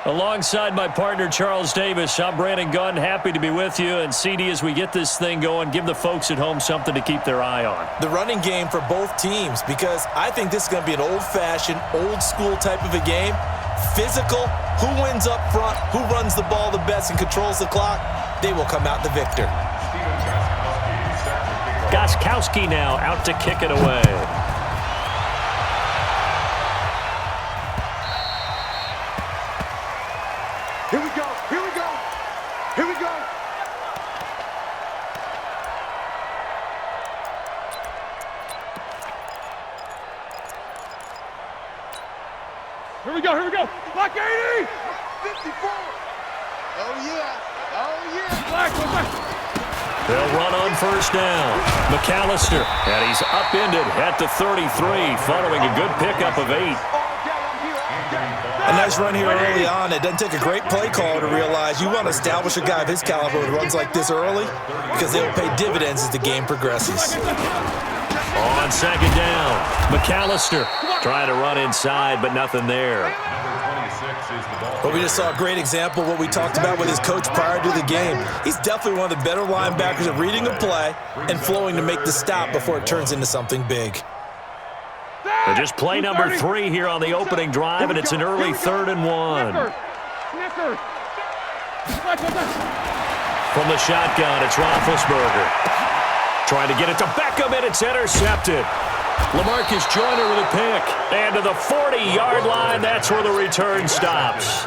Alongside my partner, Charles Davis, I'm Brandon Gunn. Happy to be with you. And, CD, as we get this thing going, give the folks at home something to keep their eye on. The running game for both teams, because I think this is going to be an old-fashioned, old-school type of a game. Physical, who wins up front, who runs the ball the best and controls the clock, they will come out the victor. Gostkowski now out to kick it away. Here we go, here we go, here we go. Here we go, here we go. Black 80! 54! Oh, yeah, oh, yeah. Black. They'll run on first down. McAllister, and he's upended at the 33, following a good pickup of 8. A nice run here early on. It doesn't take a great play caller to realize you want to establish a guy of his caliber who runs like this early because they'll pay dividends as the game progresses. On second down, McAllister trying to run inside, but nothing there. But we just saw a great example of what we talked about with his coach prior to the game. He's definitely one of the better linebackers at reading a play and flowing to make the stop before it turns into something big. But just play number 3 here on the opening drive, and it's an early 3rd and 1. From the shotgun, it's Roethlisberger. Trying to get it to Beckham, and it's intercepted. LaMarcus Joyner with a pick. And to the 40-yard line, that's where the return stops.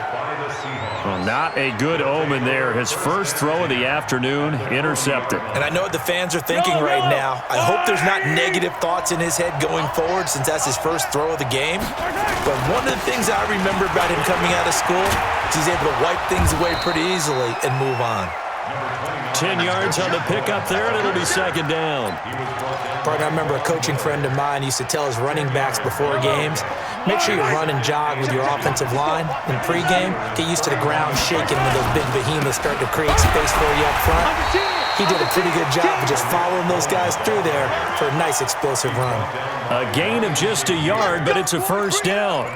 Well, not a good omen there. His first throw of the afternoon, intercepted. And I know what the fans are thinking right now. I hope there's not negative thoughts in his head going forward since that's his first throw of the game. But one of the things I remember about him coming out of school is he's able to wipe things away pretty easily and move on. 10 yards on the pickup there, and it'll be second down. Partner, I remember a coaching friend of mine used to tell his running backs before games, make sure you run and jog with your offensive line in pregame. Get used to the ground shaking when those big behemoths start to create space for you up front. He did a pretty good job of just following those guys through there for a nice explosive run. A gain of just a yard, but it's a first down.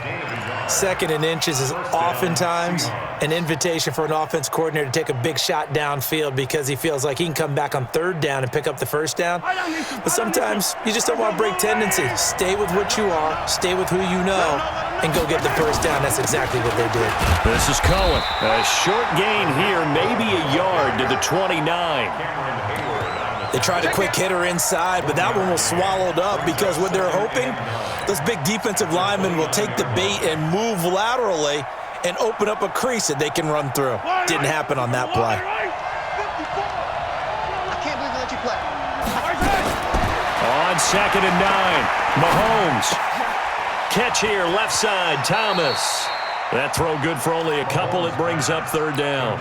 Second and inches is oftentimes an invitation for an offense coordinator to take a big shot downfield because he feels like he can come back on third down and pick up the first down. But sometimes you just don't want to break tendency. Stay with what you are, stay with who you know, and go get the first down. That's exactly what they did. This is Cohen. A short gain here, maybe a yard to the 29. They tried a quick hitter inside, but that one was swallowed up because what they're hoping, those big defensive linemen will take the bait and move laterally and open up a crease that they can run through. Didn't happen on that play. I can't believe they let you play. On second and 9, Mahomes. Catch here, left side, Thomas. That throw good for only a couple. It brings up third down.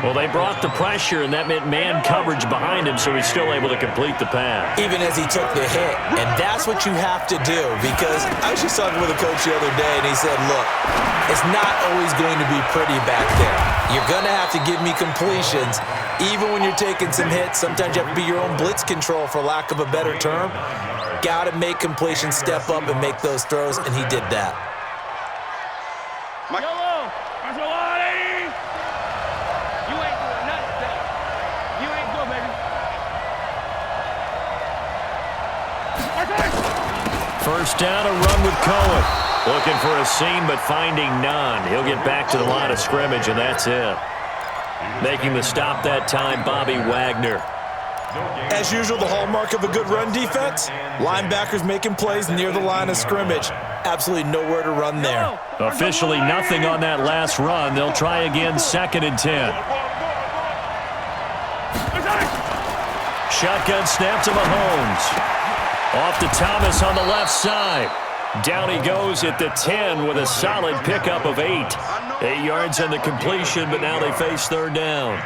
Well, they brought the pressure, and that meant man coverage behind him, so he's still able to complete the pass. Even as he took the hit. And that's what you have to do, because I was just talking with a coach the other day, and he said, look, it's not always going to be pretty back there. You're going to have to give me completions. Even when you're taking some hits, sometimes you have to be your own blitz control, for lack of a better term. Got to make completions, step up, and make those throws, and he did that. Yellow! Maserati! You ain't doing nothing. You ain't good, baby. First down, a run with Cohen. Looking for a seam, but finding none. He'll get back to the line of scrimmage, and that's it. Making the stop that time, Bobby Wagner. As usual, the hallmark of a good run defense, linebackers making plays near the line of scrimmage. Absolutely nowhere to run there. Officially nothing on that last run. They'll try again, second and 10. Shotgun snap to Mahomes. Off to Thomas on the left side. Down he goes at the 10 with a solid pickup of 8. 8 yards on the completion, but now they face third down.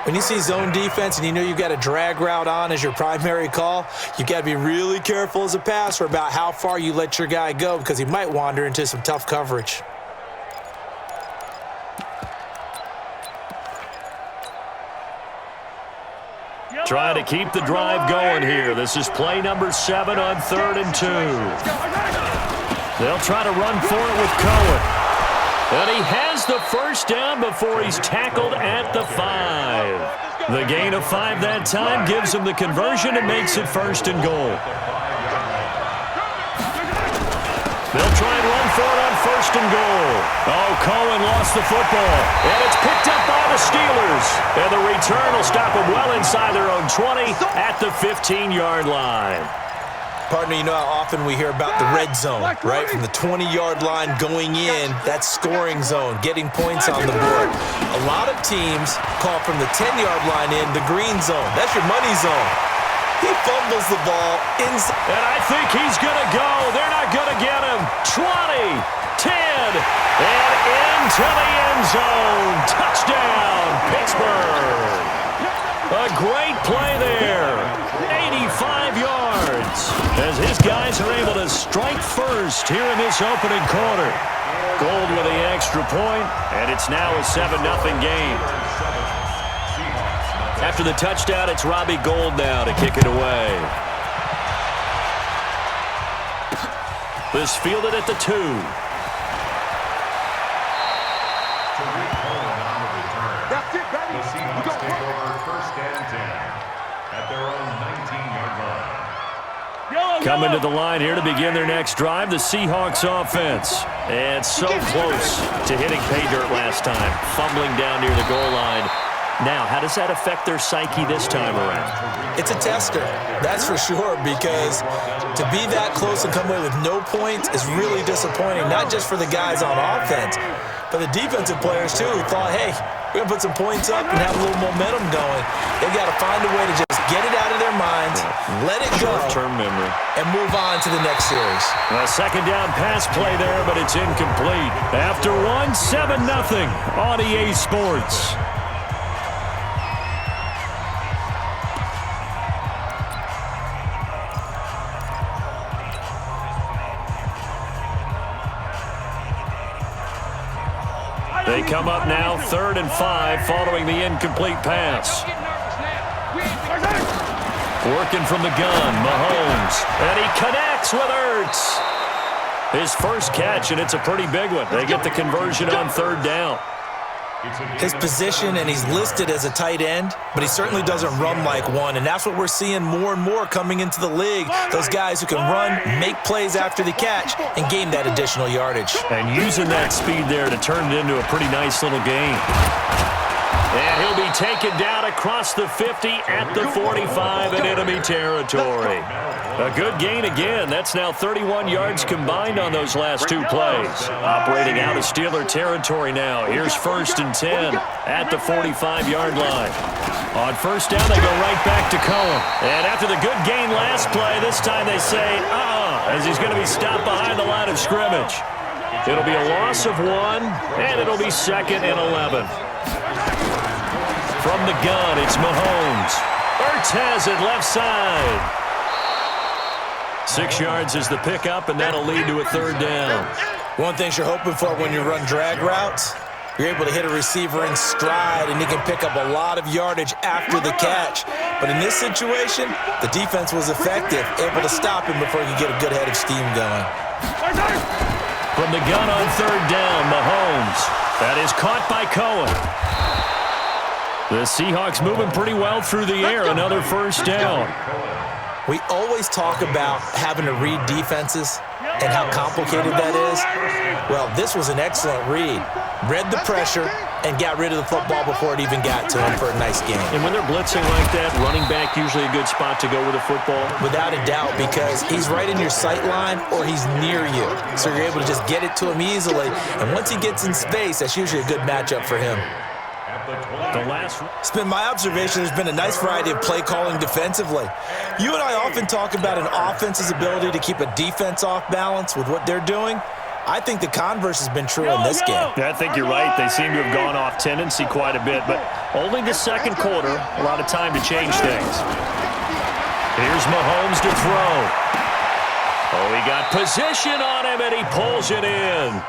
When you see zone defense and you know you've got a drag route on as your primary call, you've got to be really careful as a passer about how far you let your guy go because he might wander into some tough coverage. Trying to keep the drive going here. This is play number 7 on 3rd and 2. They'll try to run for it with Cohen. And he has the first down before he's tackled at the 5. The gain of 5 that time gives him the conversion and makes it 1st and goal. They'll try and run for it on 1st and goal. Oh, Cohen lost the football. And it's picked up by the Steelers. And the return will stop them well inside their own 20 at the 15-yard line. Partner, you know how often we hear about the red zone, right? From the 20-yard line going in, that scoring zone, getting points on the board. A lot of teams call from the 10-yard line in the green zone. That's your money zone. He fumbles the ball inside. And I think he's going to go. They're not going to get him. 20, 10, and into the end zone. Touchdown, Pittsburgh. A great play there. 85 yards as his guys are able to strike first here in this opening quarter. Gold with the extra point, and it's now a 7-0 game. After the touchdown, it's Robbie Gould now to kick it away. This fielded at the 2. That's it, baby. The Seahawks take over 1st and 10 at their own 19-yard line. Coming to the line here to begin their next drive, the Seahawks offense. And so close to hitting pay dirt last time, fumbling down near the goal line. Now, how does that affect their psyche this time around? It's a tester, that's for sure, because to be that close and come away with no points is really disappointing, not just for the guys on offense, but the defensive players, too, who thought, hey, we're going to put some points up and have a little momentum going. They've got to find a way to just get it out of their minds, let it go, short-term memory, and move on to the next series. A second down pass play there, but it's incomplete. After one, 7-0 on EA Sports. They come up now 3rd and 5 following the incomplete pass. Working from the gun, Mahomes. And he connects with Ertz. His first catch, and it's a pretty big one. They get the conversion on 3rd down. His position, and he's listed as a tight end, but he certainly doesn't run like one, and that's what we're seeing more and more coming into the league. Those guys who can run, make plays after the catch, and gain that additional yardage. And using that speed there to turn it into a pretty nice little game. And he'll be taken down across the 50 at the 45 in enemy territory. A good gain again. That's now 31 yards combined on those last 2 plays. Operating out of Steeler territory now. Here's 1st and 10 at the 45-yard line. On 1st down, they go right back to Cohen. And after the good gain last play, this time they say, as he's going to be stopped behind the line of scrimmage. It'll be a loss of 1, and it'll be 2nd and 11. From the gun, it's Mahomes. Ertz has it left side. 6 yards is the pickup, and that'll lead to a 3rd down. One thing you're hoping for when you run drag routes, you're able to hit a receiver in stride, and he can pick up a lot of yardage after the catch. But in this situation, the defense was effective, able to stop him before he could get a good head of steam going. From the gun on 3rd down, Mahomes. That is caught by Cohen. The Seahawks moving pretty well through the air. Another 1st down. We always talk about having to read defenses and how complicated that is. Well, this was an excellent read. Read the pressure and got rid of the football before it even got to him for a nice game. And when they're blitzing like that, running back usually a good spot to go with the football? Without a doubt, because he's right in your sight line or he's near you. So you're able to just get it to him easily. And once he gets in space, that's usually a good matchup for him. It's been my observation there's been a nice variety of play calling defensively. You and I often talk about an offense's ability to keep a defense off balance with what they're doing. I think the converse has been true in this game. Yeah, I think you're right. They seem to have gone off tendency quite a bit, but only the 2nd quarter, a lot of time to change things. Here's Mahomes to throw. Oh, he got position on him, and he pulls it in.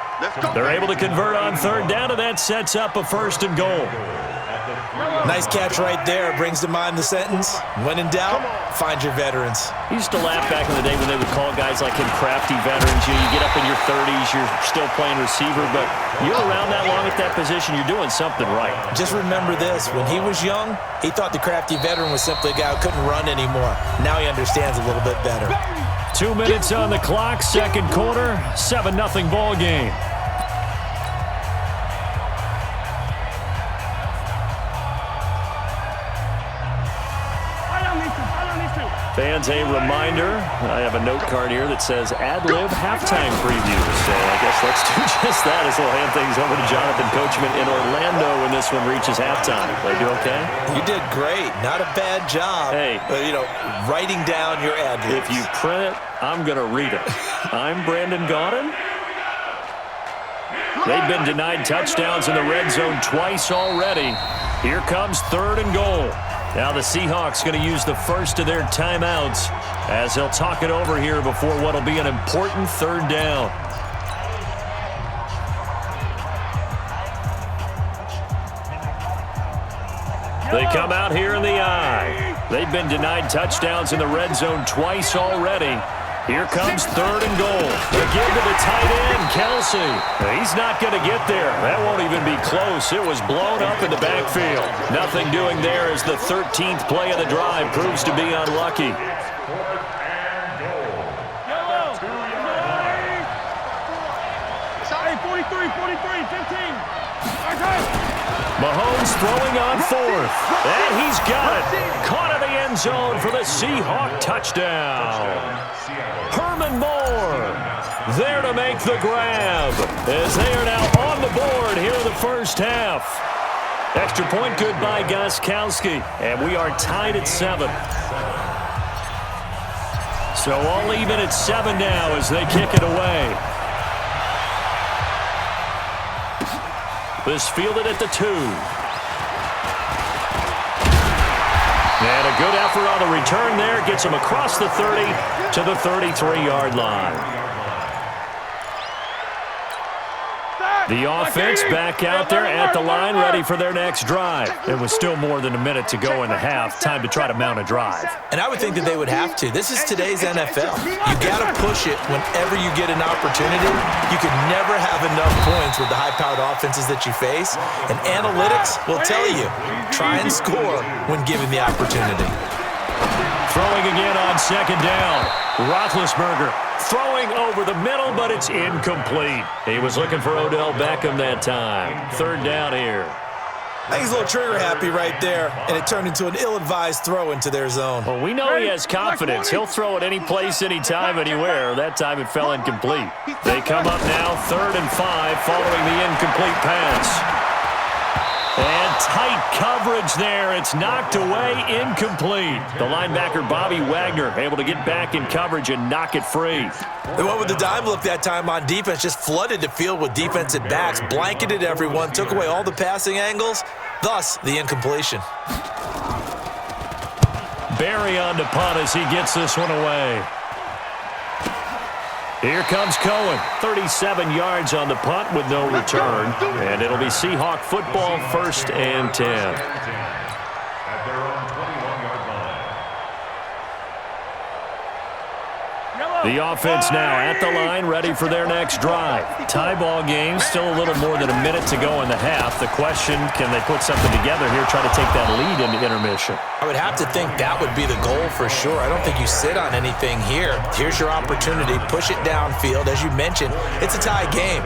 They're able to convert on 3rd down, and that sets up a 1st and goal. Nice catch right there. Brings to mind the sentence, when in doubt, find your veterans. I used to laugh back in the day when they would call guys like him crafty veterans. You get up in your 30s, you're still playing receiver, but you're around that long at that position, you're doing something right. Just remember this. When he was young, he thought the crafty veteran was simply a guy who couldn't run anymore. Now he understands a little bit better. 2 minutes on the clock, second quarter, 7-0 ball game. Fans, a reminder, I have a note card here that says ad-lib halftime preview. So I guess let's do just that as we'll hand things over to Jonathan Coachman in Orlando when this one reaches halftime. They do okay? You did great. Not a bad job. Hey. Writing down your ad-libs. If you print it, I'm going to read it. I'm Brandon Gaudin. They've been denied touchdowns in the red zone twice already. Here comes 3rd and goal. Now the Seahawks going to use the first of their timeouts as they'll talk it over here before what will be an important 3rd down. They come out here in the eye. They've been denied touchdowns in the red zone twice already. Here comes 3rd and goal. They give to the tight end, Kelsey. He's not going to get there. That won't even be close. It was blown up in the backfield. Nothing doing there as the 13th play of the drive proves to be unlucky. 43, 15. Mahomes throwing on 4th. And he's got it. Caught in the end zone for the Seahawk touchdown. Herman Moore there to make the grab as they are now on the board here in the first half. Extra point good by Gostkowski, and we are tied at 7. So all even at 7 now as they kick it away. This fielded at the 2. And a good effort on the return there. Gets him across the 30 to the 33-yard line. The offense back out there at the line, ready for their next drive. It was still more than a minute to go in the half. Time to try to mount a drive. And I would think that they would have to. This is today's NFL. You got to push it whenever you get an opportunity. You can never have enough points with the high-powered offenses that you face. And analytics will tell you, try and score when given the opportunity. Throwing again on 2nd down. Roethlisberger throwing over the middle, but it's incomplete. He was looking for Odell Beckham that time. 3rd down here. I think he's a little trigger happy right there, and it turned into an ill-advised throw into their zone. Well, we know he has confidence. He'll throw it any place, anytime, anywhere. That time it fell incomplete. They come up now 3rd and 5 following the incomplete pass. And tight coverage there. It's knocked away, incomplete. The linebacker, Bobby Wagner, able to get back in coverage and knock it free. They went with the dime look that time on defense, just flooded the field with defensive backs, blanketed everyone, took away all the passing angles, thus the incompletion. Barry on to punt as he gets this one away. Here comes Cohen. 37 yards on the punt with no return. And it'll be Seahawk football, 1st and 10. At their own 21-yard line. The offense now at the line, ready for their next drive. Tie ball game, still a little more than a minute to go in the half. The question, can they put something together here, try to take that lead into intermission? I would have to think that would be the goal for sure. I don't think you sit on anything here. Here's your opportunity. Push it downfield. As you mentioned, it's a tie game.